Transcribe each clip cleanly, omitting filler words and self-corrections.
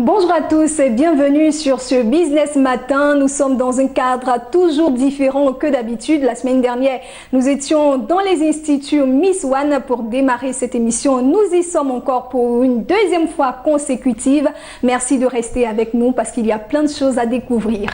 Bonjour à tous et bienvenue sur ce Business Matin. Nous sommes dans un cadre toujours différent que d'habitude. La semaine dernière, nous étions dans les instituts Miss One pour démarrer cette émission. Nous y sommes encore pour une deuxième fois consécutive. Merci de rester avec nous parce qu'il y a plein de choses à découvrir.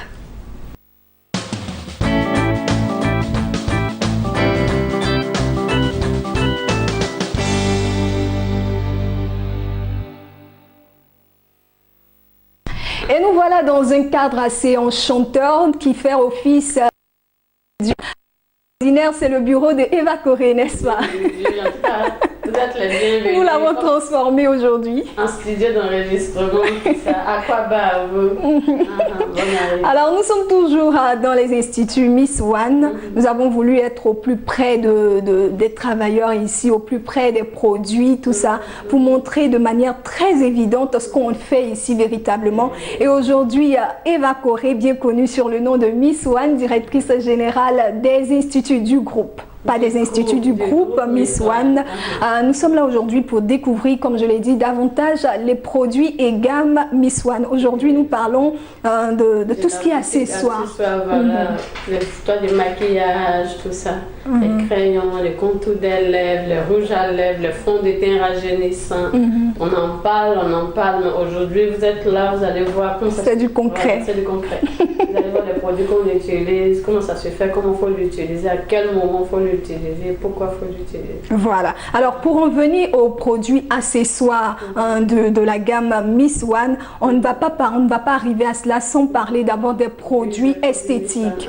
Et nous voilà dans un cadre assez enchanteur qui fait office du ordinaire, c'est le bureau de Eva Corée, n'est-ce pas? Vous êtes les bienvenus. Nous l'avons transformé aujourd'hui. En studio d'enregistrement, ça. À quoi bas vous? Alors nous sommes toujours dans les instituts Miss One. Nous avons voulu être au plus près des travailleurs ici, au plus près des produits, tout ça, pour montrer de manière très évidente ce qu'on fait ici véritablement. Et aujourd'hui, Eva Corée, bien connue sur le nom de Miss One, directrice générale des instituts du groupe. Pas des instituts du groupe Miss One. Nous sommes là aujourd'hui pour découvrir, comme je l'ai dit, davantage les produits et gammes Miss One. Aujourd'hui, nous parlons de tout ce qui est accessoires. Voilà, les histoires de maquillage, tout ça. Les crayons, les contours des lèvres, les rouges à lèvres, le fond de teint rajeunissant. On en parle, mais aujourd'hui, vous êtes là, vous allez voir comment ça se fait. C'est du concret. Voilà, c'est du concret. Vous allez voir les produits qu'on utilise, comment ça se fait, comment il faut l'utiliser, à quel moment il faut l'utiliser, pourquoi il faut l'utiliser. Voilà. Alors, pour en venir aux produits accessoires de la gamme Miss One, on ne va pas arriver à cela sans parler d'abord des produits esthétiques.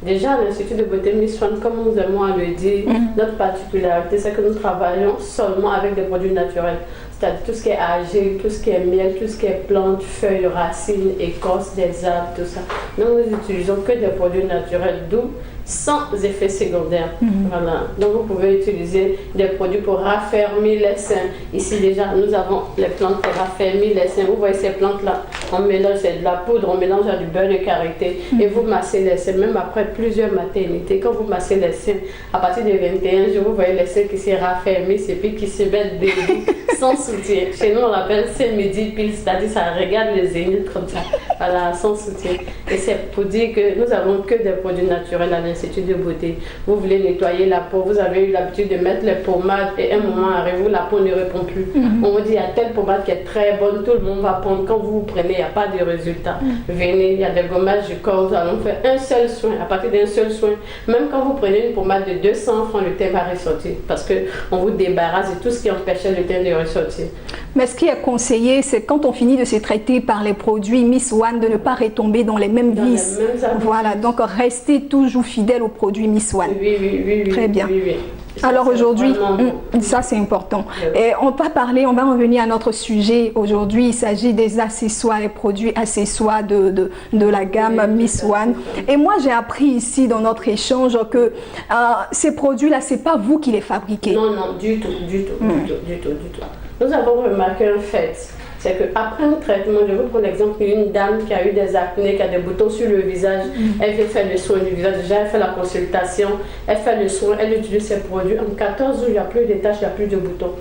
Déjà, à l'Institut de beauté Miss One, comme nous aimons à le dire, notre particularité, c'est que nous travaillons seulement avec des produits naturels. C'est-à-dire tout ce qui est argile, tout ce qui est miel, tout ce qui est plantes, feuilles, racines, écorces, des arbres, tout ça. Nous n'utilisons que des produits naturels, d'où sans effet secondaire. Voilà. Donc vous pouvez utiliser des produits pour raffermir les seins. Ici déjà, nous avons les plantes pour raffermir les seins. Vous voyez ces plantes-là, on mélange, c'est de la poudre, on mélange à du beurre de karité et vous massez les seins, même après plusieurs maternités. Quand vous massez les seins, à partir de 21 jours, vous voyez les seins qui se raffermissent et puis qui se mettent debout sans soutien. Chez nous, on l'appelle seins midi pile, c'est-à-dire ça regarde les zéniths comme ça, voilà, sans soutien. Et c'est pour dire que nous avons que des produits naturels à l'Institut de beauté. Vous voulez nettoyer la peau, vous avez eu l'habitude de mettre les pommades et un moment arrive où la peau ne répond plus. On vous dit il y a telle pommade qui est très bonne, tout le monde va prendre. Quand vous vous prenez, il n'y a pas de résultat. Venez, il y a des gommages du corps, nous allons faire un seul soin. À partir d'un seul soin, même quand vous prenez une pommade de 200 francs, le teint va ressortir parce qu'on vous débarrasse de tout ce qui empêchait le teint de ressortir. Mais ce qui est conseillé, c'est quand on finit de se traiter par les produits Miss One, de ne pas retomber dans les mêmes vices. Voilà, donc restez toujours fidèle aux produits Miss One. Oui. Très bien. Oui. Alors aujourd'hui, ça c'est important. Et on va revenir à notre sujet. Aujourd'hui, il s'agit des accessoires, les produits accessoires de la gamme Miss One. Et moi, j'ai appris ici dans notre échange que ces produits-là, c'est pas vous qui les fabriquez. Non, du tout. Nous avons remarqué un fait. C'est qu'après un traitement, je vous prends l'exemple d'une dame qui a eu des acnés, qui a des boutons sur le visage, elle vient faire le soin du visage, déjà elle fait la consultation, elle fait le soin, elle utilise ses produits. En 14 jours, il n'y a plus de taches, il n'y a plus de boutons.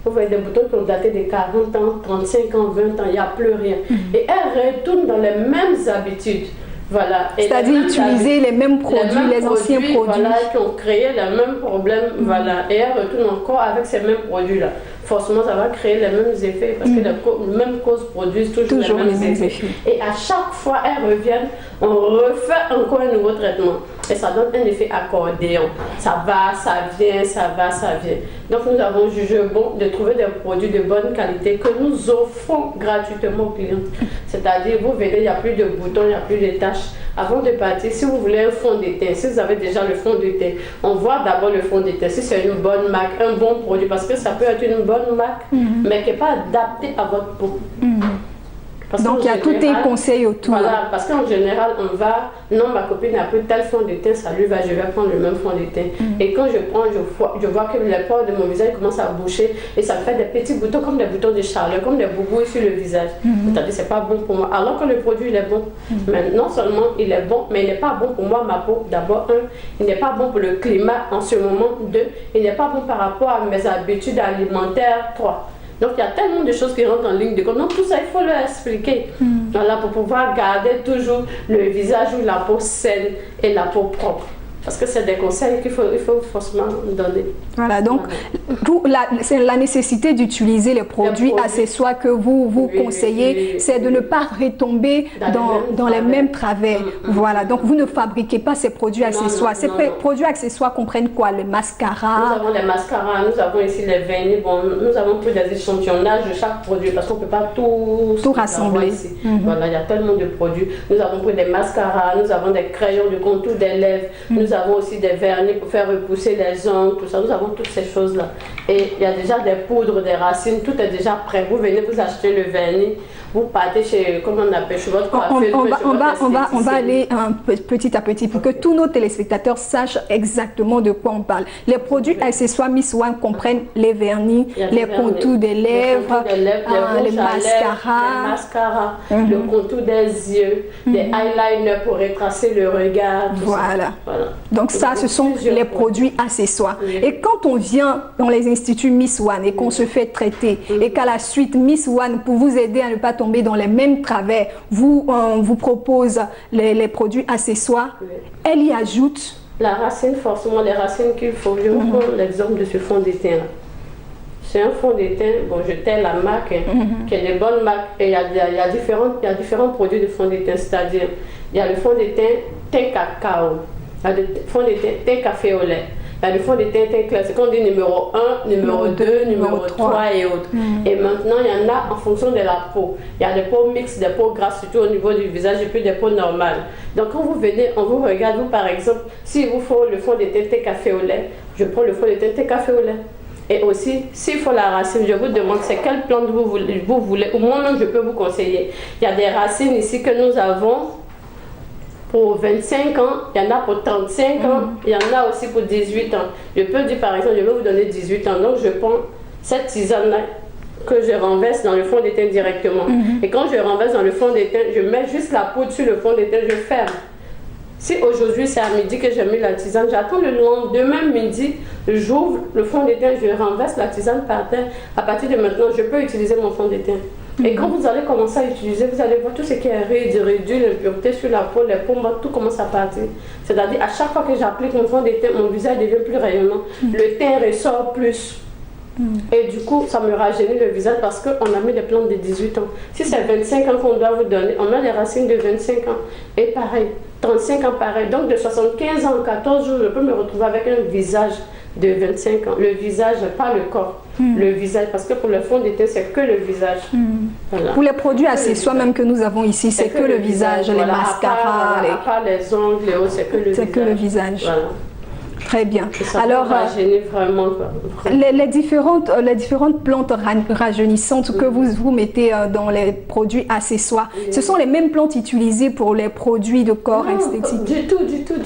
Vous voyez des boutons qui ont daté de 40 ans, 35 ans, 20 ans, il n'y a plus rien. Et elle retourne dans les mêmes habitudes. Voilà. C'est-à-dire utiliser les mêmes produits, les anciens produits. Voilà, qui ont créé les mêmes problèmes. Voilà. Et elle retourne encore avec ces mêmes produits-là. Forcément, ça va créer les mêmes effets parce que les mêmes causes produisent toujours les mêmes effets. Et à chaque fois, elles reviennent, on refait encore un nouveau traitement. Et ça donne un effet accordéon. Ça va, ça vient, ça va, ça vient. Donc nous avons jugé bon de trouver des produits de bonne qualité que nous offrons gratuitement aux clients. C'est-à-dire, vous venez, il n'y a plus de boutons, il n'y a plus de taches. Avant de partir, si vous voulez un fond de teint, si vous avez déjà le fond de teint, on voit d'abord le fond de teint, si c'est une bonne marque, un bon produit, parce que ça peut être une bonne marque, mais qui n'est pas adaptée à votre peau. Donc il y a tous tes conseils autour. Voilà, parce qu'en général, on va, non, ma copine a pris tel fond de teint, ça lui va, je vais prendre le même fond de teint. Et quand je prends, je vois que les pores de mon visage commencent à boucher et ça me fait des petits boutons comme des boutons de charlotte, comme des boubouilles sur le visage. C'est-à-dire que c'est pas bon pour moi. Alors que le produit, il est bon. Mais non seulement il est bon, mais il n'est pas bon pour moi, ma peau. D'abord, il n'est pas bon pour le climat en ce moment. 2, il n'est pas bon par rapport à mes habitudes alimentaires. 3. Donc il y a tellement de choses qui rentrent en ligne de compte. Donc tout ça, il faut leur expliquer. Voilà, pour pouvoir garder toujours le visage ou la peau saine et la peau propre. Parce que c'est des conseils il faut forcément donner. Voilà, donc c'est la nécessité d'utiliser les produits accessoires que vous conseillez, c'est de ne pas retomber dans les mêmes travers. Voilà, donc vous ne fabriquez pas ces produits accessoires. Ces produits accessoires comprennent quoi? Le mascara? Nous avons les mascaras, nous avons ici les vernis. Bon, nous avons pris des échantillonnages de chaque produit parce qu'on ne peut pas tout rassembler. Ici. Voilà, il y a tellement de produits. Nous avons pris des mascaras, nous avons des crayons de contour des lèvres. Nous avons aussi des vernis pour faire repousser les ongles, tout ça. Nous avons toutes ces choses-là. Et il y a déjà des poudres, des racines, tout est déjà prêt. Vous venez, vous achetez le vernis, vous partez chez, comment on appelle, chez votre coiffeur. On va aller petit à petit pour que tous nos téléspectateurs sachent exactement de quoi on parle. Les produits accessoires Miss One comprennent les vernis, les contours des lèvres, les mascaras, le contour des yeux, des eyeliners pour retracer le regard. Voilà. Donc ça, ce sont les produits accessoires. Et quand on vient dans les instituts Miss One et qu'on se fait traiter et qu'à la suite Miss One, pour vous aider à ne pas tomber dans les mêmes travers, vous propose les produits accessoires, elle y ajoute la racine, forcément les racines qu'il faut. Je vous prends l'exemple de ce fond de teint là. C'est un fond de teint, bon je tais la marque, qui est des bonnes marques, et il y a différents produits de fond de teint, c'est-à-dire il y a le fond de teint cacao, il y a le fond de teint café au lait. Il y a le fond de teint clair, c'est qu'on dit numéro 1, numéro 2, numéro 3 et autres. Et maintenant, il y en a en fonction de la peau. Il y a des peaux mixtes, des peaux grasses, surtout au niveau du visage, et puis des peaux normales. Donc quand vous venez, on vous regarde, vous par exemple, s'il vous faut le fond de teint café au lait, je prends le fond de teint café au lait. Et aussi, s'il faut la racine, je vous demande c'est quelle plante vous voulez, ou moi-même je peux vous conseiller. Il y a des racines ici que nous avons pour 25 ans, il y en a pour 35 ans, il y en a aussi pour 18 ans. Je peux dire par exemple, je vais vous donner 18 ans, donc je prends cette tisane-là que je renverse dans le fond de teint directement. Et quand je renverse dans le fond de teint, je mets juste la poudre sur le fond de teint, je ferme. Si aujourd'hui c'est à midi que j'ai mis la tisane, j'attends le lendemain midi, j'ouvre le fond de teint, je renverse la tisane par terre. À partir de maintenant, je peux utiliser mon fond de teint. Et quand vous allez commencer à utiliser, vous allez voir tout ce qui est réduit, l'impureté sur la peau, les pommades, tout commence à partir. C'est-à-dire, à chaque fois que j'applique mon fond de teint, mon visage devient plus rayonnant. Le teint ressort plus. Et du coup, ça me rajeunit le visage parce qu'on a mis des plantes de 18 ans. Si c'est 25 ans qu'on doit vous donner, on a des racines de 25 ans. Et pareil, 35 ans pareil. Donc de 75 ans en 14 jours, je peux me retrouver avec un visage de 25 ans. Le visage, pas le corps. Le visage, parce que pour le fond de teint, c'est que le visage. Voilà. Pour les produits accessoires même que nous avons ici, c'est que le visage, les mascaras. À part les ongles, les hauts, c'est que le visage. C'est que le visage. Voilà. Très bien. Alors, vraiment, les différentes plantes rajeunissantes que vous mettez dans les produits accessoires, ce sont les mêmes plantes utilisées pour les produits de corps esthétiques? Du tout.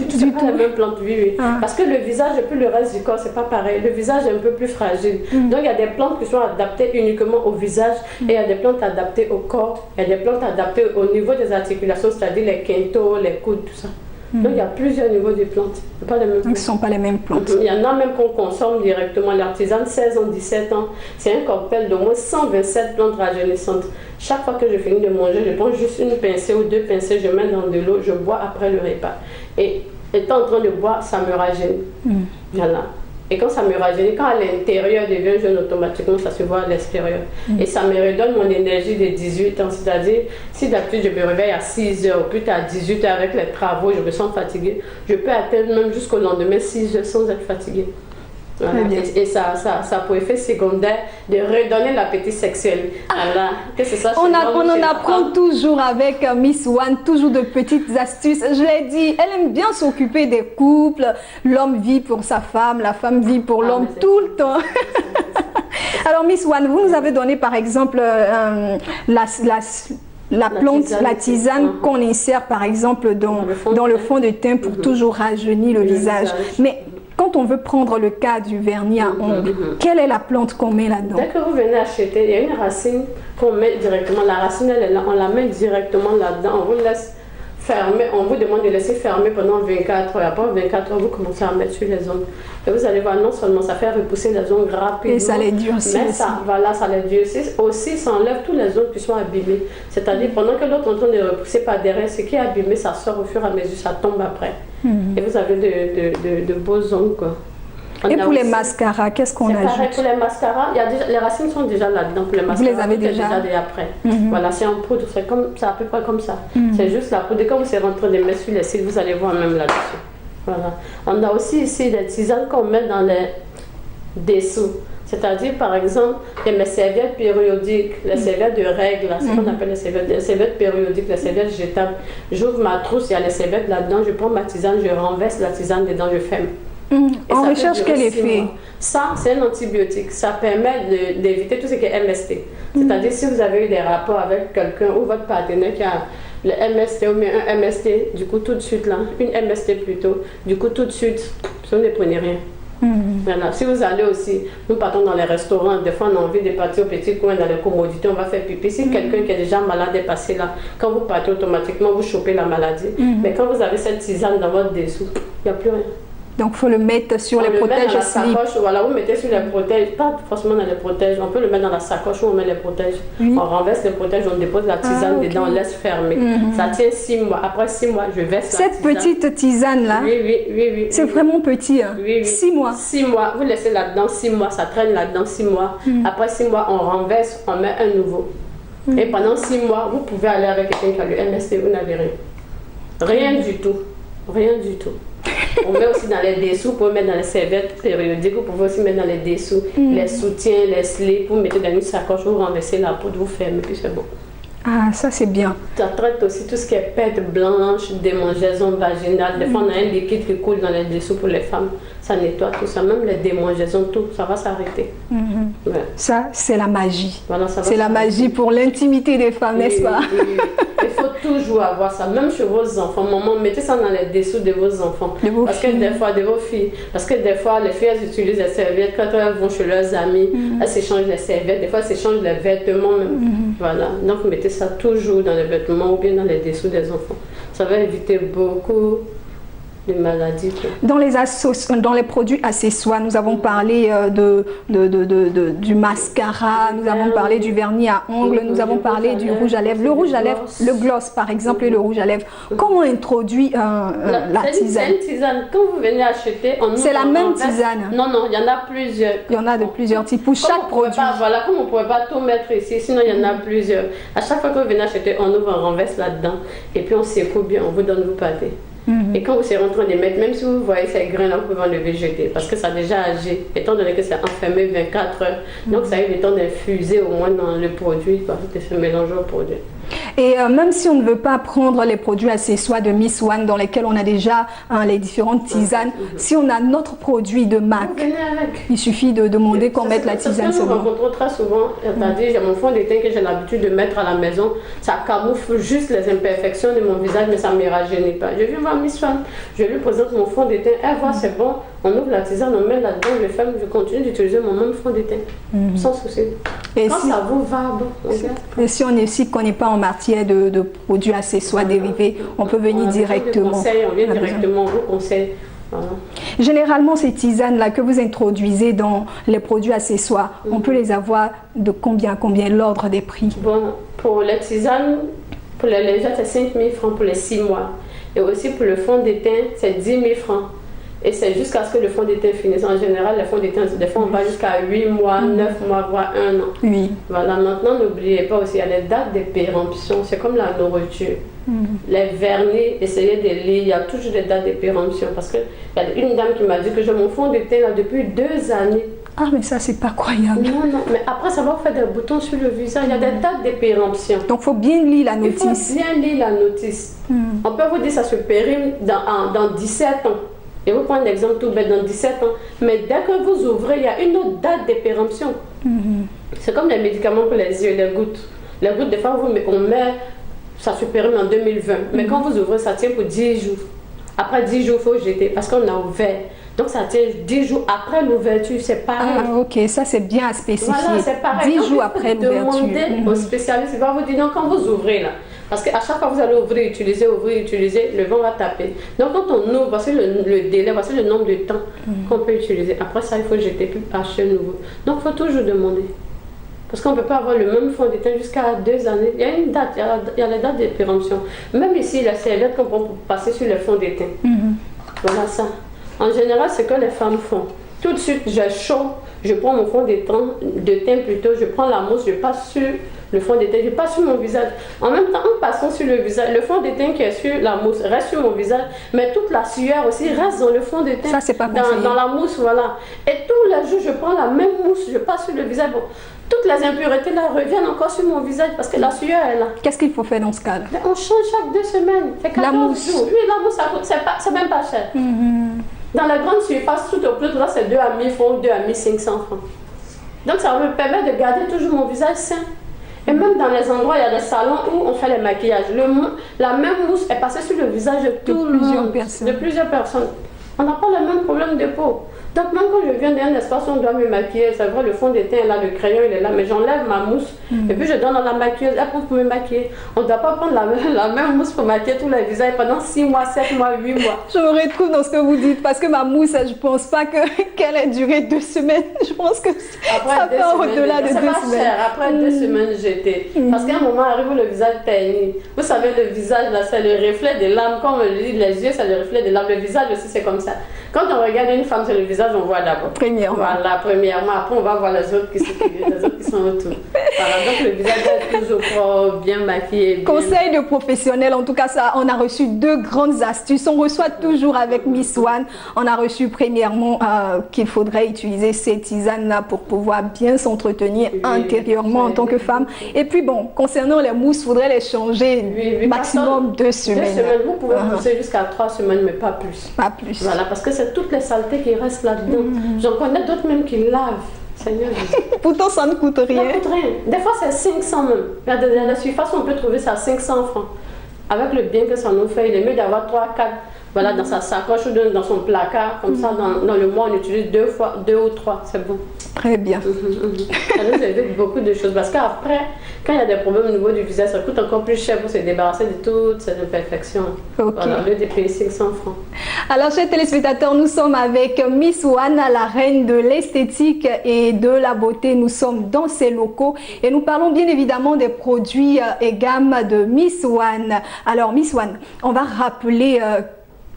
C'est pas les mêmes plantes, oui. Parce que le visage et puis le reste du corps, c'est pas pareil. Le visage est un peu plus fragile. Donc, il y a des plantes qui sont adaptées uniquement au visage et il y a des plantes adaptées au corps. Il y a des plantes adaptées au niveau des articulations, c'est-à-dire les quintaux, les coudes, tout ça. Donc il y a plusieurs niveaux de plantes. Pas les mêmes plantes. Donc ce ne sont pas les mêmes plantes. Il y en a même qu'on consomme directement. L'artisane 16 ans, 17 ans, c'est un cocktail d'au moins 127 plantes rajeunissantes. Chaque fois que je finis de manger, je prends juste une pincée ou deux pincées, je mets dans de l'eau, je bois après le repas. Et étant en train de boire, ça me rajeunit. Voilà. Et quand ça me rajeunit, quand à l'intérieur devient jeune, automatiquement ça se voit à l'extérieur. Et ça me redonne mon énergie de 18 ans. C'est-à-dire, si d'habitude je me réveille à 6 h ou plus tard à 18 h avec les travaux, je me sens fatiguée, je peux atteindre même jusqu'au lendemain 6 h sans être fatiguée. Voilà. Et ça pour effet secondaire de redonner l'appétit sexuel. Voilà. Que ce soit on en apprend toujours avec Miss One, toujours de petites astuces. Je l'ai dit, elle aime bien s'occuper des couples. L'homme vit pour sa femme, la femme vit pour l'homme tout le temps. Alors Miss One, vous nous avez donné par exemple la plante, la tisane qu'on insère par exemple dans le fond de teint pour toujours rajeunir le visage. Mais quand on veut prendre le cas du vernis à ongles, quelle est la plante qu'on met là-dedans? Dès que vous venez acheter, il y a une racine qu'on met directement. La racine, elle est là, on la met directement là-dedans. On vous laisse fermer, on vous demande de laisser fermer pendant 24 heures. Après 24 heures, vous commencez à mettre sur les ongles. Et vous allez voir, non seulement ça fait repousser les ongles rapidement, et ça les durcit mais aussi. ça les durcit. Aussi, ça enlève tous les ongles qui sont abîmés. C'est-à-dire, pendant que l'autre est en train de repousser par derrière, ce qui est abîmé, ça sort au fur et à mesure, ça tombe après. Et vous avez de beaux ongles, quoi. Et pour les mascaras, qu'est-ce qu'on ajoute? Pareil, pour les mascaras, les racines sont déjà là-dedans. Pour les mascaras, vous les avez déjà après. Voilà, c'est en poudre, c'est à peu près comme ça. C'est juste la poudre. Et quand vous serez en train de mettre sur les cils, vous allez voir même là-dessus. Voilà. On a aussi ici des tisanes qu'on met dans les dessous. C'est-à-dire, par exemple, mes serviettes périodiques, les serviettes de règles, c'est ce qu'on appelle les serviettes périodiques, les serviettes jetables. J'ouvre ma trousse, il y a les serviettes là-dedans, je prends ma tisane, je renverse la tisane dedans, je ferme. On recherche quel effet? Ça, c'est un antibiotique. Ça permet d'éviter tout ce qui est MST. C'est-à-dire, si vous avez eu des rapports avec quelqu'un ou votre partenaire qui a le MST ou bien un MST, du coup, tout de suite, là, une MST plutôt, du coup, tout de suite, vous ne prenez rien. Voilà. Si vous allez aussi, nous partons dans les restaurants, des fois on a envie de partir au petit coin, dans les commodités, on va faire pipi. Si quelqu'un qui est déjà malade est passé là, quand vous partez automatiquement, vous chopez la maladie. Mais quand vous avez cette tisane dans votre dessous, il n'y a plus rien. Donc, il faut le mettre sur les protèges à sacoche. Voilà, vous mettez sur les protèges, pas forcément dans les protèges, on peut le mettre dans la sacoche où on met les protèges. On renverse les protèges, on dépose la tisane dedans, on laisse fermer. Ça tient 6 mois. Après 6 mois, je verse la tisane. Cette petite tisane-là, oui. C'est vraiment petit, hein? Oui. 6 mois. 6 mois, vous laissez là-dedans 6 mois, ça traîne là-dedans 6 mois. Après 6 mois, on renverse, on met un nouveau. Et pendant 6 mois, vous pouvez aller avec quelqu'un qui a le MST, vous n'avez rien. Rien du tout. Rien du tout. On met aussi dans les dessous, pour mettre dans les serviettes périodiques, vous pouvez aussi mettre dans les dessous, les soutiens, les slips, vous mettez dans une sacoche, vous renversez la poudre, vous fermez, puis c'est bon. Ah, ça c'est bien. Ça traite aussi tout ce qui est perte blanche, démangeaison vaginale. Des fois, on a un liquide qui coule dans les dessous pour les femmes. Ça nettoie tout ça, même les démangeaisons, tout, ça va s'arrêter. Ouais. Ça, c'est la magie. Voilà, c'est la magie pour l'intimité des femmes, n'est-ce pas? Oui. Il faut toujours avoir ça, même chez vos enfants. Maman, mettez ça dans les dessous de vos enfants. Parce que des fois, de vos filles, parce que des fois, les filles, elles utilisent les serviettes quand elles vont chez leurs amis. Elles s'échangent les serviettes, des fois, elles s'échangent les vêtements même. Voilà, donc mettez ça toujours dans les vêtements ou bien dans les dessous des enfants. Ça va éviter beaucoup de maladies. Dans les produits accessoires, nous avons parlé du mascara, nous avons parlé du vernis à ongles, nous avons parlé du rouge à lèvres. Le rouge à lèvres, le gloss par exemple et le rouge à lèvres. Comment on introduit la tisane? C'est une tisane. Quand vous venez acheter, c'est la même tisane? Non, il y en a plusieurs. Il y en a de plusieurs types pour chaque produit. Voilà, comme on ne pourrait pas tout mettre ici, sinon il y en a plusieurs. À chaque fois que vous venez acheter, on ouvre, on renverse là-dedans et puis on secoue bien, on vous donne vos pâtés. Et quand vous serez en train de mettre, même si vous voyez ces grains-là, vous pouvez enlever, jeter, parce que ça a déjà agi, étant donné que c'est enfermé 24 heures. Donc ça a eu le temps d'infuser au moins dans le produit, parce que c'est mélangé au produit. Et même si on ne veut pas prendre les produits accessoires de Miss One dans lesquels on a déjà les différentes tisanes, si on a notre produit de MAC, il suffit de demander qu'on mette la tisane. C'est ce que nous rencontrons très souvent. C'est-à-dire, j'ai mon fond de teint que j'ai l'habitude de mettre à la maison. Ça camoufle juste les imperfections de mon visage, mais ça ne me rajeunit pas. Je viens voir Miss One, je lui présente mon fond de teint. Elle voit, c'est bon, on ouvre la tisane, on met là-dedans, je ferme, je continue d'utiliser mon même fond de teint, sans souci. Et quand ça vous va, bon, et si on est ici, qu'on n'est pas en matière de produits accessoires dérivés, on peut venir directement. On vient directement, on vous conseille. Voilà. Généralement, ces tisanes-là que vous introduisez dans les produits accessoires, on peut les avoir de combien l'ordre des prix? Bon, pour les tisanes, pour les légères, c'est 5 000 francs pour les 6 mois. Et aussi pour le fond de teint, c'est 10 000 francs. Et c'est jusqu'à ce que le fond de teint finisse. En général, le fond de teint, des fois, on va jusqu'à 8 mois, 9 mois, voire 1 an. Oui. Voilà, maintenant, n'oubliez pas aussi, il y a les dates de péremption. C'est comme la nourriture. Les vernis, essayez de lire, il y a toujours des dates de péremption. Parce qu'il y a une dame qui m'a dit que j'ai mon fond de teint là depuis 2 années. Ah, mais ça, c'est pas croyable. Non, mais après, ça va vous faire des boutons sur le visage. Il y a des dates de péremption. Donc, il faut bien lire la notice. Il faut bien lire la notice. On peut vous dire que ça se périme dans 17 ans. Je vais vous prendre un exemple tout bête, dans 17 ans. Mais dès que vous ouvrez, il y a une autre date de péremption. C'est comme les médicaments pour les yeux, les gouttes. Les gouttes, des fois, on met, ça se périme en 2020. Mais quand vous ouvrez, ça tient pour 10 jours. Après 10 jours, il faut jeter parce qu'on a ouvert. Donc ça tient 10 jours après l'ouverture, c'est pareil. Ah, ok, ça c'est bien à spécifier. Voilà, c'est pareil. 10 jours après l'ouverture. Demandez au spécialiste, il va vous dire non, quand vous ouvrez là, Parce qu'à chaque fois que vous allez ouvrir, utiliser, le vent va taper. Donc quand on ouvre, voici le délai, voici le nombre de temps qu'on peut utiliser. Après ça, il faut jeter puis acheter nouveau. Donc il faut toujours demander. Parce qu'on ne peut pas avoir le même fond de teint jusqu'à 2 années. Il y a une date, il y a la date de péremption. Même ici, la serviette qu'on peut passer sur le fond de teint. Voilà ça. En général, c'est ce que les femmes font. Tout de suite, j'ai chaud, je prends mon fond de teint plutôt, je prends la mousse, je passe sur le fond de teint, je passe sur mon visage. En même temps, en passant sur le visage, le fond de teint qui est sur la mousse reste sur mon visage, mais toute la sueur aussi reste dans le fond de teint. Ça, c'est pas conseillé. Dans la mousse, voilà. Et tous les jours, je prends la même mousse, je passe sur le visage. Bon, toutes les impuretés là reviennent encore sur mon visage parce que la sueur est là. Qu'est-ce qu'il faut faire dans ce cas-là? On change chaque 2 semaines. C'est 14 la mousse. jours. Oui, la mousse, c'est même pas cher. Dans la grande surface, tout au plus, là, c'est 2 à 1000 francs, 2 à 1500 francs. Donc, ça me permet de garder toujours mon visage sain. Et même dans les endroits, il y a des salons où on fait les maquillages. La même mousse est passée sur le visage de tout le monde, de plusieurs personnes. On n'a pas le même problème de peau. Donc même quand je viens d'un espace où on doit me maquiller, c'est vrai, le fond de teint est là, le crayon il est là, mais j'enlève ma mousse et puis je donne à la maquilleuse, elle pour me maquiller. On ne doit pas prendre la même mousse pour maquiller tous les visages pendant 6 mois, 7 mois, 8 mois. Je me retrouve dans ce que vous dites parce que ma mousse, je ne pense pas qu'elle ait duré 2 semaines. Je pense que ça fait au-delà de 2 semaines. Après 2 semaines, j'étais. Parce qu'à un moment arrive où le visage terni. Vous savez, le visage là, c'est le reflet des larmes. Comme on le dit, les yeux, c'est le reflet des larmes. Le visage aussi, c'est comme ça. Quand on regarde une femme sur le visage, on voit d'abord. Premièrement. Voilà, premièrement. Après, on va voir les autres qui sont autour. Voilà, donc le visage est toujours propre, bien maquillé. Bien... Conseil de professionnel, en tout cas, ça, on a reçu 2 grandes astuces. On reçoit toujours avec Miss One. On a reçu premièrement qu'il faudrait utiliser ces tisanes-là pour pouvoir bien s'entretenir intérieurement en tant que femme. Et puis bon, concernant les mousses, il faudrait les changer maximum 2 semaines. 2 semaines, vous pouvez pousser jusqu'à 3 semaines, mais pas plus. Pas plus. Voilà, parce que c'est toutes les saletés qui restent là-dedans. J'en connais d'autres même qui lavent. Seigneur Jésus. Pourtant, ça ne coûte rien. Ça ne coûte rien. Des fois, c'est 500 même. Il y a des surfaces où on peut trouver ça à 500 francs. Avec le bien que ça nous fait, il est mieux d'avoir 3, 4 voilà, dans sa sacoche ou dans son placard. Comme ça, dans le mois, on utilise 2 ou 3. C'est bon. Très bien. Ça nous évite beaucoup de choses. Parce qu'après, quand il y a des problèmes au niveau du visage, ça coûte encore plus cher pour se débarrasser de toutes ces imperfections. Voilà, au lieu de payer 500 francs. Alors, chers téléspectateurs, nous sommes avec Miss One, la reine de l'esthétique et de la beauté. Nous sommes dans ses locaux et nous parlons bien évidemment des produits et gammes de Miss One. Alors, Miss One, on va rappeler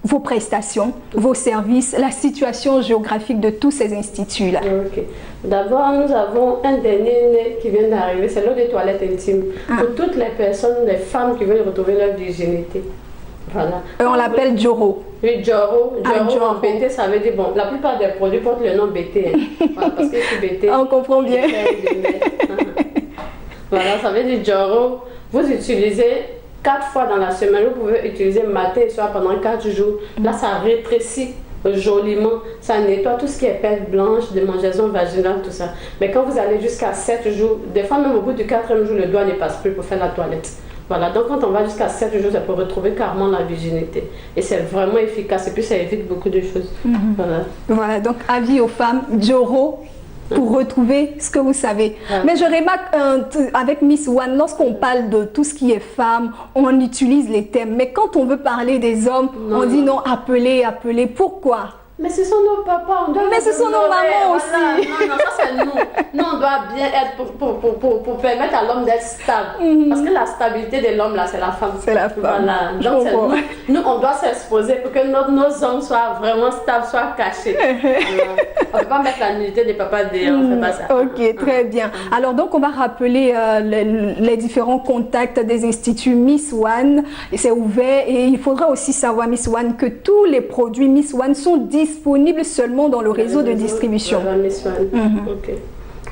vos prestations, vos services, la situation géographique de tous ces instituts-là. Ok. D'abord, nous avons un dernier qui vient d'arriver, c'est l'eau des toilettes intimes. Pour toutes les personnes, les femmes qui veulent retrouver leur virginité. Voilà. On l'appelle Joro. Oui, Joro. Joro en BT, ça veut dire, bon, la plupart des produits portent le nom BT. Hein. Voilà, parce que c'est BT. On comprend bien. Voilà, ça veut dire Joro. Vous utilisez 4 fois dans la semaine, vous pouvez utiliser matin et soir pendant 4 jours. Là, ça rétrécit joliment, ça nettoie tout ce qui est perte blanche, démangeaison vaginale, tout ça. Mais quand vous allez jusqu'à 7 jours, des fois même au bout du 4e jour, le doigt ne passe plus pour faire la toilette. Voilà, donc quand on va jusqu'à 7 jours, ça peut retrouver carrément la virginité. Et c'est vraiment efficace et puis ça évite beaucoup de choses. Voilà, donc avis aux femmes, Joro, pour retrouver ce que vous savez. Mais je remarque avec Miss One, lorsqu'on parle de tout ce qui est femme, on utilise les termes. Mais quand on veut parler des hommes, on dit non, appelez. Pourquoi? Mais ce sont nos papas, on doit... Mais ce sont nos mamans aussi. Voilà. Non, ça c'est nous. Nous, on doit bien être pour permettre à l'homme d'être stable. Parce que la stabilité de l'homme, là, c'est la femme. C'est la femme. Voilà. Donc, c'est nous, on doit s'exposer pour que nos hommes soient vraiment stables, soient cachés. On ne peut pas mettre la nudité des papas derrière, on ne fait pas ça. Ok, très bien. Alors, donc, on va rappeler les différents contacts des instituts Miss One. C'est ouvert et il faudra aussi savoir, Miss One, que tous les produits Miss One sont disponible seulement dans le réseau de distribution. Ok.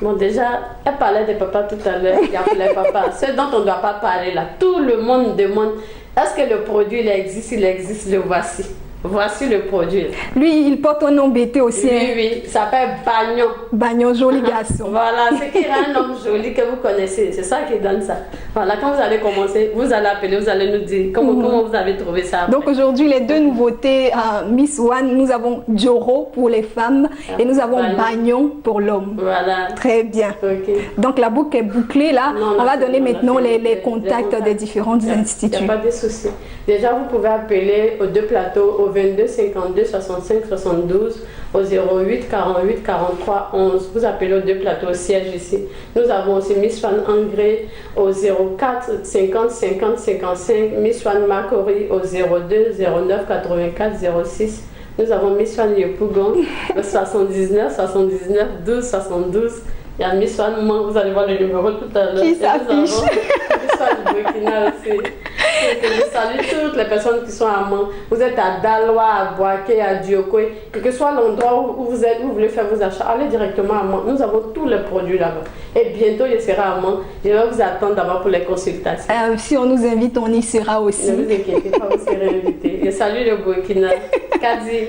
Bon, déjà, elle parlait des papas tout à l'heure. Il y a les papas. Ce dont on ne doit pas parler là. Tout le monde demande, est-ce que le produit il existe, le voici. Voici le produit. Lui, il porte un nom bêté aussi. Oui, oui, il s'appelle Bagnon. Bagnon, joli garçon. Voilà, c'est qu'il a un homme joli que vous connaissez. C'est ça qui donne ça. Voilà, quand vous allez commencer, vous allez appeler, vous allez nous dire comment vous avez trouvé ça. Après. Donc aujourd'hui, les deux nouveautés Miss One, nous avons Joro pour les femmes et nous avons Bagnon pour l'homme. Voilà. Très bien. Okay. Donc la boucle est bouclée là. On va donner maintenant les contacts des différents instituts. Il n'y a pas de souci. Déjà, vous pouvez appeler aux deux plateaux au 22 52 65 72 au 08 48 43 11. Vous appelez aux deux plateaux au siège ici. Nous avons aussi Miss Fan Angré au 04 50 50 55, Miss Fan Makori au 02 09 84 06. Nous avons Miss Fan Yopougon au 79 79 12 72. Il y a Miss Fan Man, vous allez voir le numéro tout à l'heure. Qui s'affiche. Miss Fan Burkina aussi. Je salue toutes les personnes qui sont à Mans. Vous êtes à Daloa, à Boaké, à Diokoé. Quel que soit l'endroit où vous êtes, où vous voulez faire vos achats, allez directement à Mans. Nous avons tous les produits là-bas. Et bientôt, je serai à Mans. Je vais vous attendre d'abord pour les consultations. Si on nous invite, on y sera aussi. Ne vous inquiétez pas, vous serez invités. Je salue le Burkina. Kadi.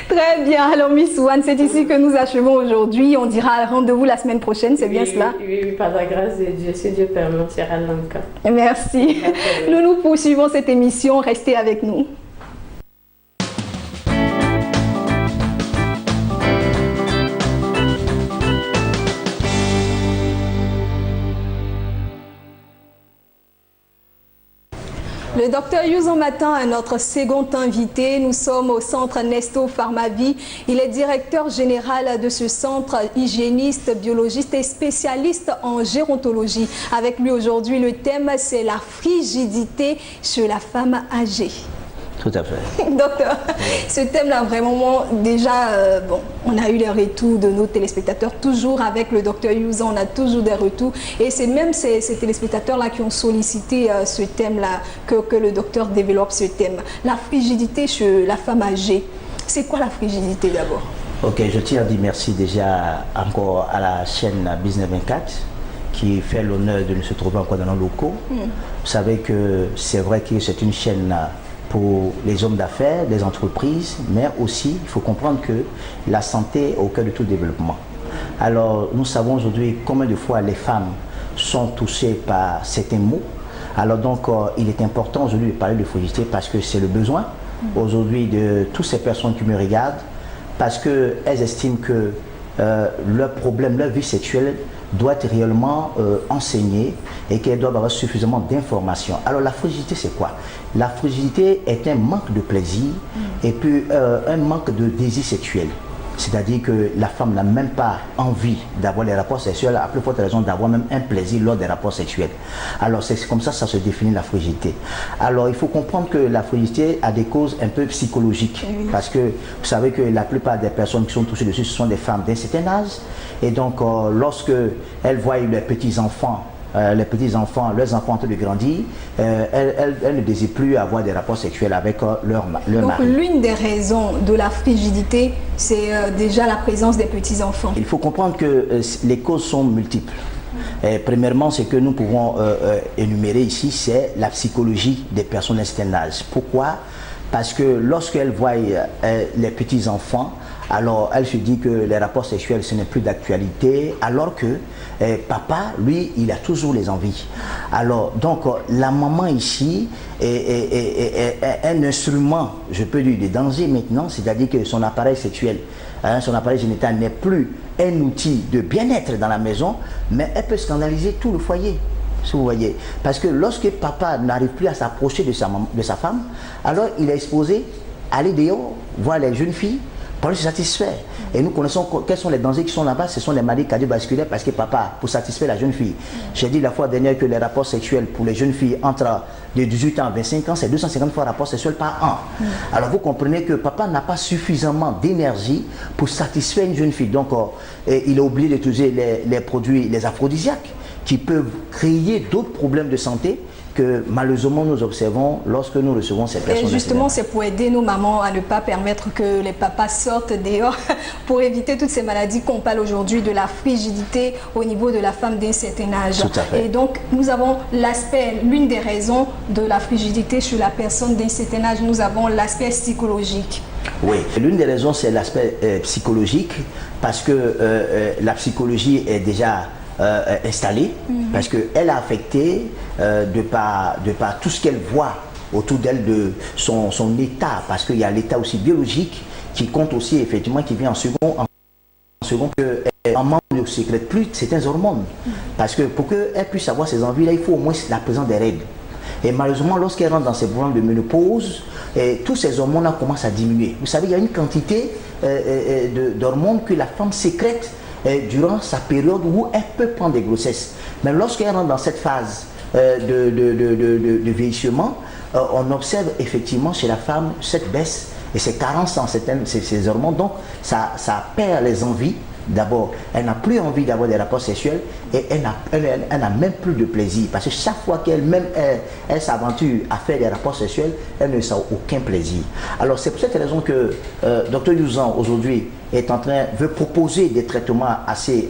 Très bien, alors Miss One, c'est ici que nous achevons aujourd'hui. On dira rendez-vous la semaine prochaine, c'est bien cela? Oui, par la grâce de Dieu, si Dieu permet, on sera là encore. Merci. Nous poursuivons cette émission, restez avec nous. Le docteur Youson Matin est notre second invité. Nous sommes au centre Nesto Pharmavie. Il est directeur général de ce centre, hygiéniste, biologiste et spécialiste en gérontologie. Avec lui aujourd'hui, le thème c'est la frigidité chez la femme âgée. Tout à fait. Docteur, ce thème-là, vraiment, déjà, bon, on a eu les retours de nos téléspectateurs, toujours avec le docteur Youson, on a toujours des retours. Et c'est même ces téléspectateurs-là qui ont sollicité ce thème-là, que le docteur développe ce thème. La frigidité chez la femme âgée. C'est quoi la frigidité d'abord? Ok, je tiens à dire merci déjà encore à la chaîne Business 24 qui fait l'honneur de nous se trouver encore dans nos locaux. Vous savez que c'est vrai que c'est une chaîne pour les hommes d'affaires, les entreprises, mais aussi, il faut comprendre que la santé est au cœur de tout développement. Alors, nous savons aujourd'hui combien de fois les femmes sont touchées par certains maux. Alors donc, il est important aujourd'hui de parler de fragilité parce que c'est le besoin aujourd'hui de toutes ces personnes qui me regardent, parce qu'elles estiment que leur problème, leur vie sexuelle doit être réellement enseignée et qu'elles doivent avoir suffisamment d'informations. Alors la fragilité, c'est quoi? La fragilité est un manque de plaisir et puis un manque de désir sexuel. C'est-à-dire que la femme n'a même pas envie d'avoir les rapports sexuels, à plus forte raison d'avoir même un plaisir lors des rapports sexuels. Alors c'est comme ça se définit la fragilité. Alors il faut comprendre que la fragilité a des causes un peu psychologiques. Parce que vous savez que la plupart des personnes qui sont touchées dessus, ce sont des femmes d'un certain âge. Et donc lorsque elles voient leurs petits-enfants, leurs enfants en train de grandir, elles ne désirent plus avoir des rapports sexuels avec leur mari. Donc l'une des raisons de la frigidité, c'est déjà la présence des petits-enfants. Il faut comprendre que les causes sont multiples. Premièrement, ce que nous pouvons énumérer ici, c'est la psychologie des personnes d'un certain âge. Pourquoi? Parce que lorsqu'elles voient les petits-enfants, alors elle se dit que les rapports sexuels, ce n'est plus d'actualité, alors que papa, lui, il a toujours les envies. Alors, donc, la maman ici est un instrument, je peux dire, de danger maintenant, c'est-à-dire que son appareil sexuel, son appareil génital n'est plus un outil de bien-être dans la maison, mais elle peut scandaliser tout le foyer. Si vous voyez, parce que lorsque papa n'arrive plus à s'approcher de sa femme, alors il est exposé à aller dehors, voir les jeunes filles, pour se satisfaire. Et nous connaissons quels sont les dangers qui sont là-bas, ce sont les maladies cardiovasculaires, parce que papa, pour satisfaire la jeune fille, j'ai dit la fois dernière que les rapports sexuels pour les jeunes filles entre de 18 ans à 25 ans, c'est 250 fois rapports sexuels par an. Alors vous comprenez que papa n'a pas suffisamment d'énergie pour satisfaire une jeune fille. Donc il est obligé d'utiliser les produits, les aphrodisiaques, qui peuvent créer d'autres problèmes de santé que malheureusement nous observons lorsque nous recevons ces personnes. Et justement, c'est pour aider nos mamans à ne pas permettre que les papas sortent dehors pour éviter toutes ces maladies qu'on parle aujourd'hui de la frigidité au niveau de la femme d'un certain âge. Tout à fait. Et donc, nous avons l'aspect, l'une des raisons de la frigidité chez la personne d'un certain âge, nous avons l'aspect psychologique. Oui, l'une des raisons, c'est l'aspect psychologique, parce que la psychologie est déjà installée, parce qu'elle a affecté de par tout ce qu'elle voit autour d'elle de son état, parce qu'il y a l'état aussi biologique qui compte aussi, effectivement, qui vient en second qu'elle ne sécrète plus certaines hormones, parce que pour qu'elle puisse avoir ses envies, là, il faut au moins la présence des règles. Et malheureusement, lorsqu'elle rentre dans ces problèmes de ménopause, tous ces hormones commencent à diminuer. Vous savez, il y a une quantité d'hormones que la femme sécrète durant sa période où elle peut prendre des grossesses. Mais lorsqu'elle rentre dans cette phase de vieillissement, on observe effectivement chez la femme cette baisse et ces carences en ces hormones. Donc, ça perd les envies. D'abord, elle n'a plus envie d'avoir des rapports sexuels et elle n'a même plus de plaisir. Parce que chaque fois qu'elle-même elle s'aventure à faire des rapports sexuels, elle ne sent aucun plaisir. Alors c'est pour cette raison que Dr Youzan aujourd'hui veut proposer des traitements assez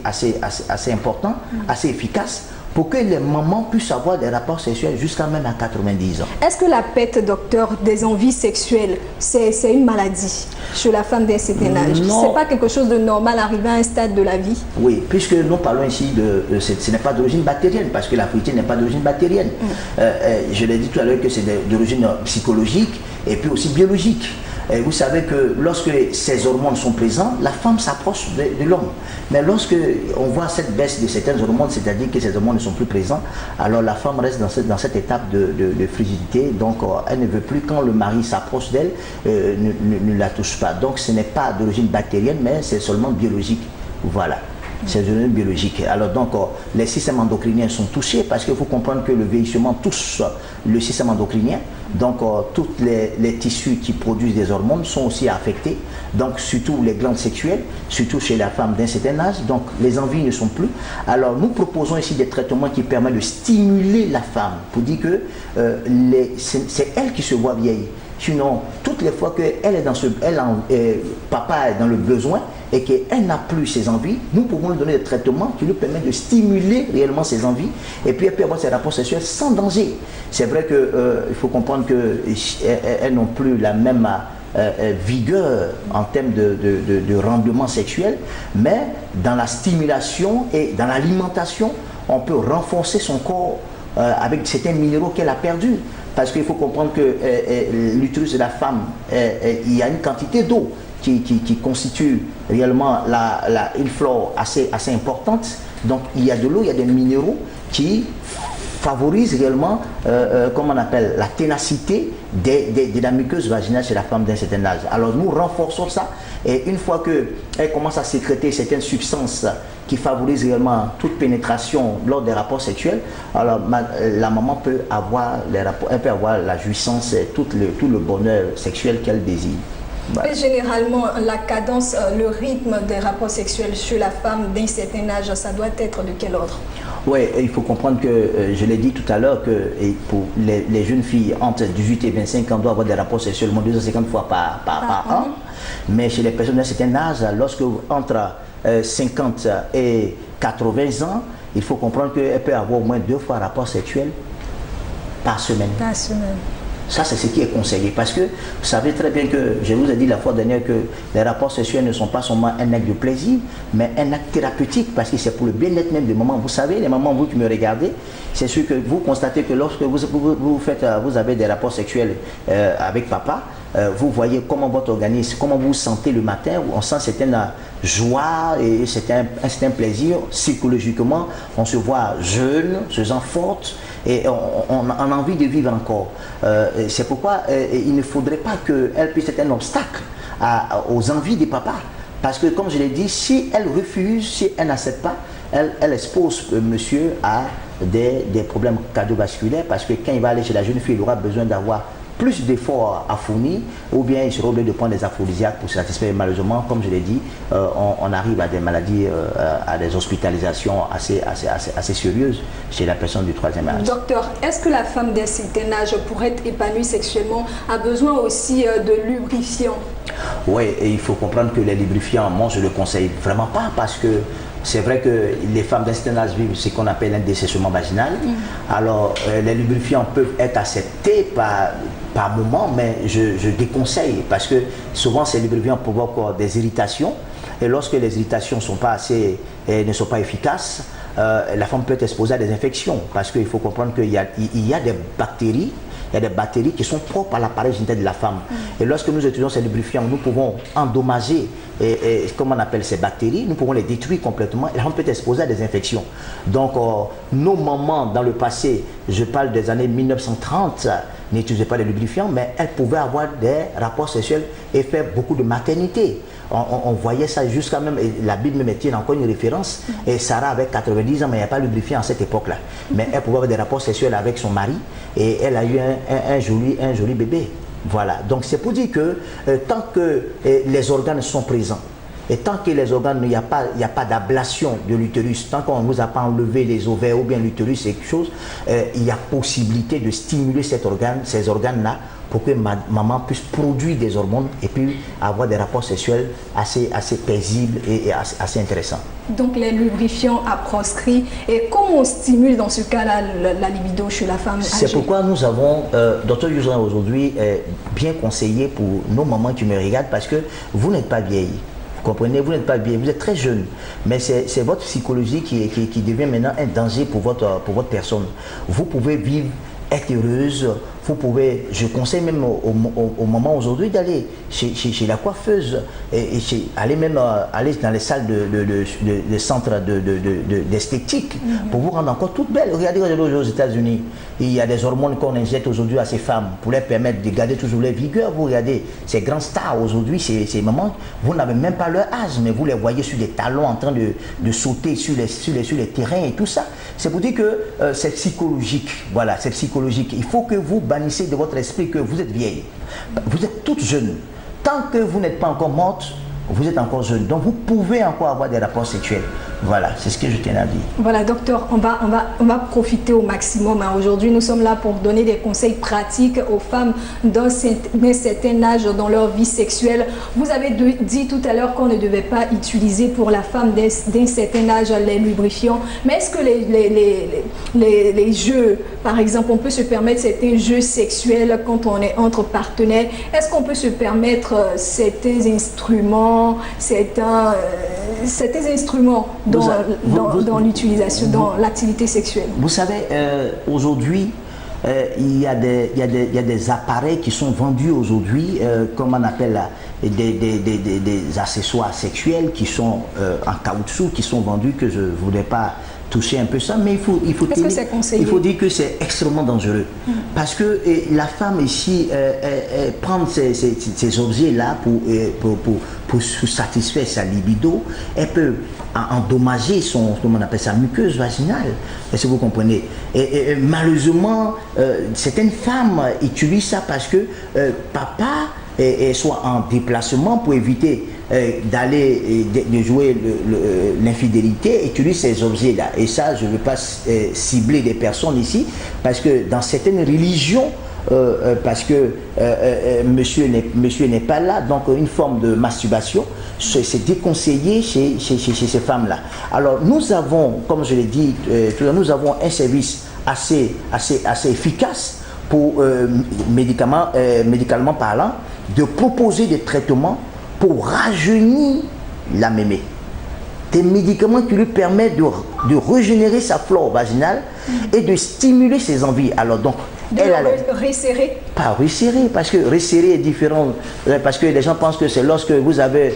importants, assez efficaces, pour que les mamans puissent avoir des rapports sexuels jusqu'à même à 90 ans. Est-ce que la perte, docteur, des envies sexuelles, c'est une maladie chez la femme d'un certain âge? Non. C'est pas quelque chose de normal arrivé à un stade de la vie? Oui, puisque nous parlons ici ce n'est pas d'origine bactérienne, parce que la frigidité n'est pas d'origine bactérienne. Je l'ai dit tout à l'heure que c'est d'origine psychologique et puis aussi biologique. Et vous savez que lorsque ces hormones sont présentes, la femme s'approche de l'homme. Mais lorsque on voit cette baisse de certaines hormones, c'est-à-dire que ces hormones ne sont plus présentes, alors la femme reste dans cette étape de frigidité. Donc elle ne veut plus, quand le mari s'approche d'elle, ne la touche pas. Donc ce n'est pas d'origine bactérienne, mais c'est seulement biologique. Voilà. C'est de biologique. Alors donc, les systèmes endocriniens sont touchés, parce qu'il faut comprendre que le vieillissement touche le système endocrinien. Donc, tous les tissus qui produisent des hormones sont aussi affectés. Donc, surtout les glandes sexuelles, surtout chez la femme d'un certain âge. Donc, les envies ne sont plus. Alors, nous proposons ici des traitements qui permettent de stimuler la femme, pour dire que c'est elle qui se voit vieille. Sinon, toutes les fois que papa est dans le besoin et qu'elle n'a plus ses envies, nous pouvons lui donner des traitements qui lui permettent de stimuler réellement ses envies, et puis elle peut avoir ses rapports sexuels sans danger. C'est vrai qu'il faut comprendre qu'elles n'ont plus la même vigueur en termes de rendement sexuel, mais dans la stimulation et dans l'alimentation, on peut renforcer son corps avec certains minéraux qu'elle a perdus. Parce qu'il faut comprendre que l'utérus de la femme, il y a une quantité d'eau qui constitue réellement une flore assez importante. Donc il y a de l'eau, il y a des minéraux qui favorisent réellement, comment on appelle, la ténacité de la muqueuse vaginale chez la femme d'un certain âge. Alors nous renforçons ça, et une fois qu'elle commence à sécréter certaines substances qui favorisent réellement toute pénétration lors des rapports sexuels, alors la maman peut avoir la jouissance et tout le bonheur sexuel qu'elle désire. Voilà. Généralement, la cadence, le rythme des rapports sexuels chez la femme d'un certain âge, ça doit être de quel ordre? Oui, il faut comprendre que, je l'ai dit tout à l'heure, que pour les jeunes filles entre 18 et 25 ans doivent avoir des rapports sexuels au moins 250 fois par an. Mais chez les personnes d'un certain âge, lorsque entre 50 et 80 ans, il faut comprendre qu'elle peut avoir au moins 2 fois rapport sexuel par semaine. Par semaine. Ça, c'est ce qui est conseillé. Parce que vous savez très bien que, je vous ai dit la fois dernière, que les rapports sexuels ne sont pas seulement un acte de plaisir, mais un acte thérapeutique, parce que c'est pour le bien-être même des mamans. Vous savez, les mamans, vous qui me regardez, c'est sûr que vous constatez que lorsque vous avez des rapports sexuels avec papa, vous voyez comment votre organisme, comment vous vous sentez le matin, où on sent certaine joie et un certain plaisir. Psychologiquement, on se voit jeune, se sent forte, et on a envie de vivre encore. C'est pourquoi il ne faudrait pas qu'elle puisse être un obstacle aux envies des papas. Parce que, comme je l'ai dit, si elle refuse, si elle n'accepte pas, elle expose monsieur à des problèmes cardiovasculaires, parce que quand il va aller chez la jeune fille, il aura besoin d'avoir plus d'efforts à fournir, ou bien il serait obligé de prendre des aphrodisiaques pour satisfaire. Malheureusement, comme je l'ai dit, on arrive à des maladies, à des hospitalisations assez sérieuses chez la personne du 3e âge. Docteur, est-ce que la femme d'un certain âge, pour être épanouie sexuellement, a besoin aussi de lubrifiants? Oui, et il faut comprendre que les lubrifiants, moi je ne le conseille vraiment pas, parce que c'est vrai que les femmes d'un certain âge vivent ce qu'on appelle un dessèchement vaginal. Alors, les lubrifiants peuvent être acceptés par moment, mais je déconseille, parce que souvent ces lubrifiants provoquent des irritations, et lorsque les irritations ne sont pas efficaces, la femme peut être exposée à des infections, parce qu'il faut comprendre qu'il y a des bactéries. Il y a des bactéries qui sont propres à l'appareil génital de la femme. Et lorsque nous utilisons ces lubrifiants, nous pouvons endommager, comment on appelle ces bactéries, nous pouvons les détruire complètement et la femme peut être exposée à des infections. Donc, nos mamans dans le passé, je parle des années 1930, n'utilisaient pas de lubrifiants, mais elles pouvaient avoir des rapports sexuels et faire beaucoup de maternité. On voyait ça jusqu'à même, et la Bible me mettait encore une référence, et Sarah avait 90 ans, mais il n'y a pas de lubrifiant à cette époque-là. Mais elle pouvait avoir des rapports sexuels avec son mari, et elle a eu un joli bébé. Voilà, donc c'est pour dire que tant que les organes sont présents, et tant que les organes, il n'y a pas d'ablation de l'utérus, tant qu'on ne vous a pas enlevé les ovaires ou bien l'utérus, c'est quelque chose, il y a possibilité de stimuler ces organes-là pour que maman puisse produire des hormones et puis avoir des rapports sexuels assez paisibles et assez intéressants. Donc les lubrifiants à proscrit. Et comment on stimule dans ce cas-là la libido chez la femme âgée? C'est pourquoi nous avons, Dr Yusan aujourd'hui, bien conseillé pour nos mamans qui me regardent, parce que vous n'êtes pas vieille. Vous comprenez, vous n'êtes pas bien, vous êtes très jeune, mais c'est votre psychologie qui devient maintenant un danger pour votre personne. Vous pouvez vivre, être heureuse, vous pouvez, je conseille même au moment aujourd'hui d'aller chez la coiffeuse, aller dans les salles de centres d'esthétique pour vous rendre encore toute belle. Regardez aux États-Unis, il y a des hormones qu'on injecte aujourd'hui à ces femmes pour les permettre de garder toujours leur vigueur. Vous regardez ces grands stars aujourd'hui, ces mamans, vous n'avez même pas leur âge, mais vous les voyez sur des talons en train de sauter sur les terrains et tout ça. C'est pour dire que c'est psychologique. Voilà, c'est psychologique. Il faut que vous bannissez de votre esprit que vous êtes vieille. Vous êtes toute jeune. Tant que vous n'êtes pas encore morte, vous êtes encore jeune. Donc vous pouvez encore avoir des rapports sexuels. Voilà, c'est ce que je tiens à dire. Voilà, docteur, on va profiter au maximum. Aujourd'hui, nous sommes là pour donner des conseils pratiques aux femmes d'un certain âge dans leur vie sexuelle. Vous avez dit tout à l'heure qu'on ne devait pas utiliser pour la femme d'un certain âge les lubrifiants. Mais est-ce que les jeux, par exemple, on peut se permettre certains jeux sexuels quand on est entre partenaires? Est-ce qu'on peut se permettre certains instruments, certains instruments dans l'utilisation, dans l'activité sexuelle? Vous savez, aujourd'hui, il y a des appareils qui sont vendus aujourd'hui, comme on appelle des accessoires sexuels qui sont en caoutchouc, qui sont vendus, que je ne voulais pas toucher un peu ça, mais il faut dire que c'est extrêmement dangereux. Parce que la femme ici, prend ces objets-là pour satisfaire sa libido, elle peut endommager on appelle ça muqueuse vaginale, est-ce que vous comprenez? Et malheureusement, certaines femmes utilisent ça parce que papa soit en déplacement pour éviter de jouer l'infidélité, utilise ces objets-là. Et ça, je ne veux pas cibler des personnes ici, parce que dans certaines religions, parce que monsieur n'est pas là, donc une forme de masturbation, c'est déconseillé chez ces femmes-là. Alors nous avons, comme je l'ai dit, nous avons un service assez efficace pour médicalement parlant, de proposer des traitements pour rajeunir la mémé. Des médicaments qui lui permettent de régénérer sa flore vaginale et de stimuler ses envies. Alors donc, resserrer? Pas resserrer, parce que resserrer est différent. Parce que les gens pensent que c'est lorsque vous avez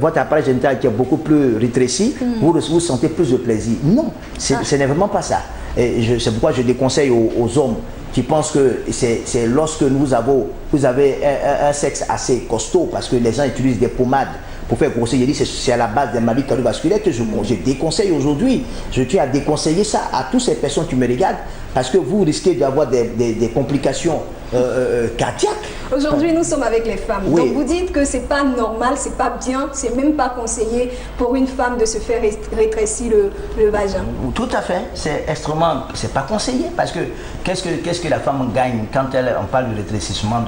votre appareil génital qui est beaucoup plus rétréci, vous sentez plus de plaisir. Non, ce n'est vraiment pas ça. C'est pourquoi je déconseille aux hommes qui pensent que c'est lorsque vous avez un sexe assez costaud, parce que les gens utilisent des pommades pour faire grossir. J'ai dit c'est à la base des maladies cardiovasculaires que je déconseille aujourd'hui. Je tiens à déconseiller ça à toutes ces personnes qui me regardent, parce que vous risquez d'avoir des complications cardiaque. Aujourd'hui, nous sommes avec les femmes. Oui. Donc, vous dites que c'est pas normal, c'est pas bien, c'est même pas conseillé pour une femme de se faire rétrécir le vagin. Tout à fait, c'est extrêmement, c'est pas conseillé parce que qu'est-ce que la femme gagne quand on parle de rétrécissement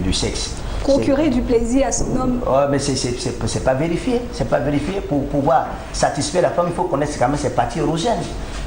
du sexe? Procurer du plaisir à son homme. Oh, mais c'est pas vérifié, c'est pas vérifié. Pour pouvoir satisfaire la femme, il faut connaître quand même ses parties érogènes.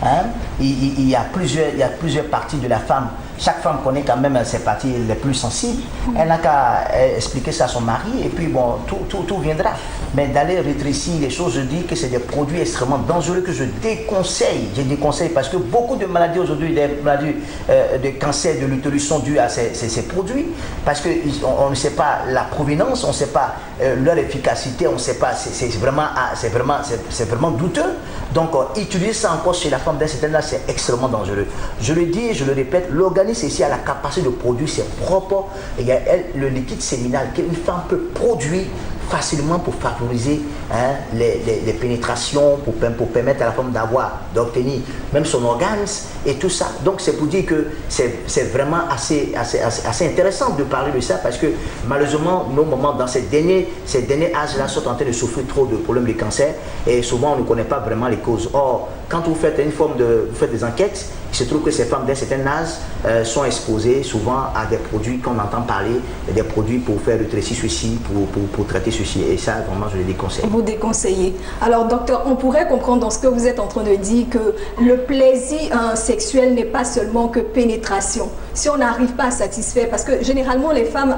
Hein? Il y a plusieurs parties de la femme. Chaque femme connaît quand même ses parties les plus sensibles. Elle n'a qu'à expliquer ça à son mari et puis bon, tout viendra. Mais d'aller rétrécir les choses, je dis que c'est des produits extrêmement dangereux que je déconseille. Je déconseille parce que beaucoup de maladies aujourd'hui, des maladies de cancer de l'utérus sont dues à ces produits parce qu'on ne sait pas la provenance, on ne sait pas leur efficacité, on ne sait pas, c'est vraiment douteux. Donc utiliser ça encore chez la femme d'un certain âge, c'est extrêmement dangereux. Je le dis et je le répète, l'organisme ici a la capacité de produire ses propres, le liquide séminal qu'une femme peut produire facilement pour favoriser les pénétrations, pour permettre à la femme d'obtenir même son orgasme et tout ça. Donc c'est pour dire que c'est vraiment assez intéressant de parler de ça parce que malheureusement, nos mamans dans ces derniers âges-là sont en train de souffrir trop de problèmes de cancer et souvent on ne connaît pas vraiment les causes. Or, quand vous faites vous faites des enquêtes, il se trouve que ces femmes d'un certain âge sont exposées souvent à des produits qu'on entend parler, des produits pour faire rétrécir ceci, pour traiter ceci. Et ça, vraiment, je le déconseille. Vous déconseillez. Alors, docteur, on pourrait comprendre dans ce que vous êtes en train de dire que le plaisir sexuel n'est pas seulement que pénétration. Si on n'arrive pas à satisfaire, parce que généralement les femmes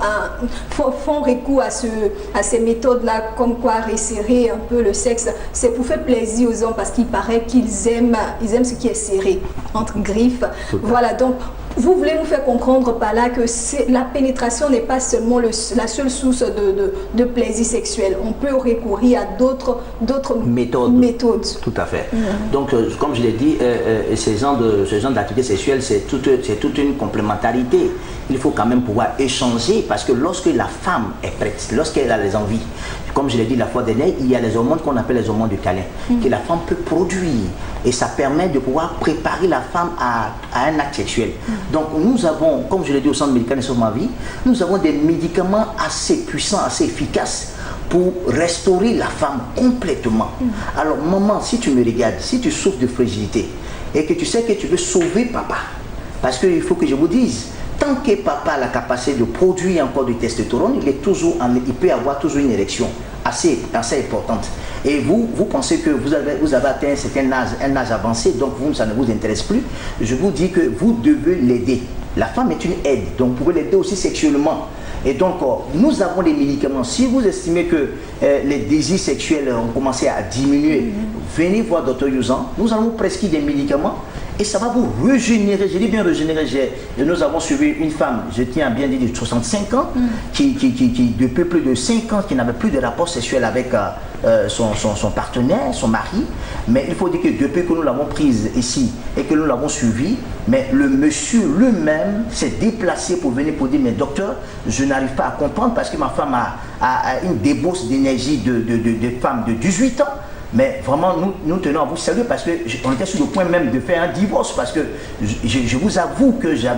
font recours à ces méthodes-là, comme quoi resserrer un peu le sexe, c'est pour faire plaisir aux hommes parce qu'il paraît qu'ils aiment ce qui est serré, entre griffes. Voilà, donc vous voulez nous faire comprendre par là que la pénétration n'est pas seulement la seule source de plaisir sexuel. On peut recourir à d'autres méthodes. Tout à fait. Donc, comme je l'ai dit, ce genre d'activité sexuelle, c'est toute une complémentarité. Il faut quand même pouvoir échanger parce que lorsque la femme est prête, lorsqu'elle a les envies, comme je l'ai dit la fois dernière, il y a les hormones qu'on appelle les hormones du câlin, que la femme peut produire et ça permet de pouvoir préparer la femme à un acte sexuel. Donc nous avons, comme je l'ai dit au centre médical de Sauve ma vie, nous avons des médicaments assez puissants, assez efficaces pour restaurer la femme complètement. Alors maman, si tu me regardes, si tu souffres de fragilité et que tu sais que tu veux sauver papa, parce qu'il faut que je vous dise, tant que papa a la capacité de produire encore du testostérone, il peut avoir toujours une érection assez importante. Et vous pensez que vous avez atteint un âge avancé, donc ça ne vous intéresse plus. Je vous dis que vous devez l'aider. La femme est une aide, donc vous pouvez l'aider aussi sexuellement. Et donc, nous avons des médicaments. Si vous estimez que les désirs sexuels ont commencé à diminuer, venez voir Dr Youzan. Nous allons vous prescrire des médicaments et ça va vous régénérer. Je dis bien régénérer. Nous avons suivi une femme, je tiens à bien dire, de 65 ans, qui depuis plus de 5 ans, qui n'avait plus de rapport sexuel avec son partenaire, son mari. Mais il faut dire que depuis que nous l'avons prise ici et que nous l'avons suivie, mais le monsieur lui-même s'est déplacé pour venir pour dire, mais docteur, je n'arrive pas à comprendre parce que ma femme a une débauche d'énergie de femme de 18 ans. Mais vraiment, nous tenons à vous saluer parce qu'on était sur le point même de faire un divorce parce que je vous avoue que j'ai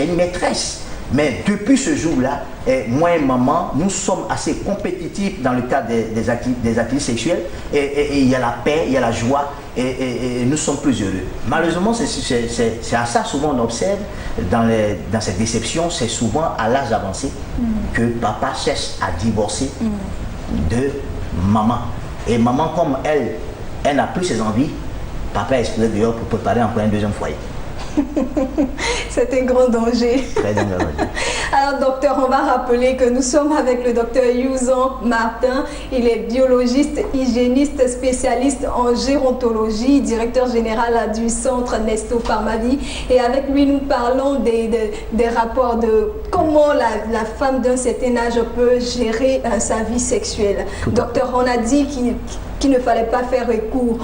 une maîtresse. Mais depuis ce jour-là, moi et maman, nous sommes assez compétitifs dans le cadre des activités sexuelles et il y a la paix, il y a la joie et nous sommes plus heureux. Malheureusement, c'est à ça souvent on observe dans cette déception, c'est souvent à l'âge avancé que papa cherche à divorcer de maman. Et maman, comme elle n'a plus ses envies, papa est exposé dehors pour préparer encore un deuxième foyer. C'est un grand danger. Très dangereux. Alors docteur, on va rappeler que nous sommes avec le docteur Youzan Martin. Il est biologiste, hygiéniste, spécialiste en gérontologie, directeur général du centre Nesto Pharmavie. Et avec lui, nous parlons des rapports de comment la femme d'un certain âge peut gérer sa vie sexuelle. Docteur, on a dit qu'il ne fallait pas faire recours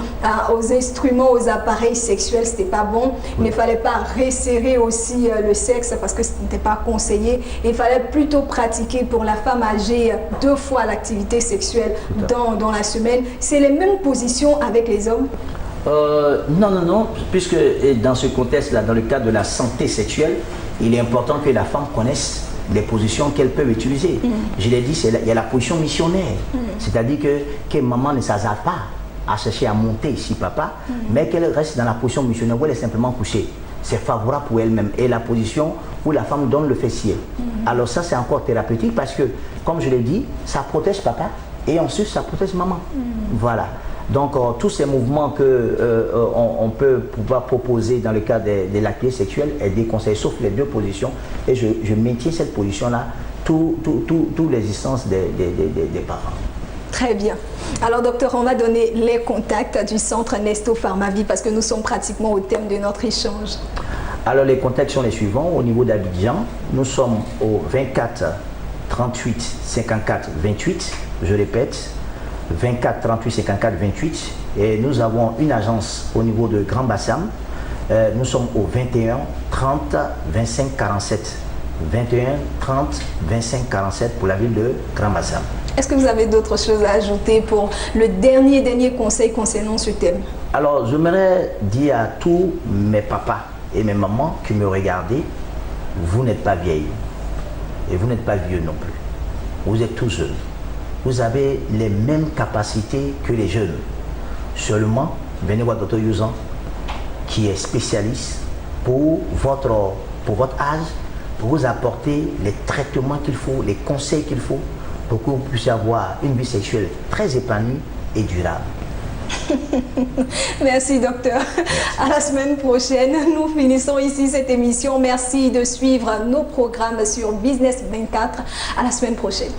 aux instruments, aux appareils sexuels, c'était pas bon. Il ne fallait pas resserrer aussi le sexe parce que ce n'était pas conseillé. Il fallait plutôt pratiquer pour la femme âgée 2 fois l'activité sexuelle dans la semaine. C'est les mêmes positions avec les hommes? Non, puisque dans ce contexte-là, dans le cadre de la santé sexuelle, il est important que la femme connaisse les positions qu'elle peut utiliser. Je l'ai dit, il y a la position missionnaire. C'est-à-dire que maman ne s'hasarde pas à chercher à monter ici papa, mais qu'elle reste dans la position missionnaire où elle est simplement couchée. C'est favorable pour elle-même. Et la position où la femme donne le fessier. Alors ça, c'est encore thérapeutique parce que, comme je l'ai dit, ça protège papa et ensuite ça protège maman. Voilà. Donc tous ces mouvements qu'on peut pouvoir proposer dans le cadre de l'activité sexuelle est déconseillé, sauf les deux positions. Et je maintiens cette position-là, toute l'existence des parents. Très bien. Alors, docteur, on va donner les contacts du centre Nesto Pharmavie parce que nous sommes pratiquement au thème de notre échange. Alors, les contacts sont les suivants. Au niveau d'Abidjan, nous sommes au 24 38 54 28. Je répète, 24 38 54 28. Et nous avons une agence au niveau de Grand Bassam. Nous sommes au 21 30 25 47. 21 30 25 47 pour la ville de Grand Bassam. Est-ce que vous avez d'autres choses à ajouter pour le dernier conseil concernant ce thème? Alors, j'aimerais dire à tous mes papas et mes mamans qui me regardent, vous n'êtes pas vieilles et vous n'êtes pas vieux non plus. Vous êtes tous jeunes. Vous avez les mêmes capacités que les jeunes. Seulement, venez voir Dr Youzan, qui est spécialiste pour votre âge, pour vous apporter les traitements qu'il faut, les conseils qu'il faut, pour que vous puissiez avoir une vie sexuelle très épanouie et durable. Merci, docteur. À la semaine prochaine. Nous finissons ici cette émission. Merci de suivre nos programmes sur Business 24. À la semaine prochaine.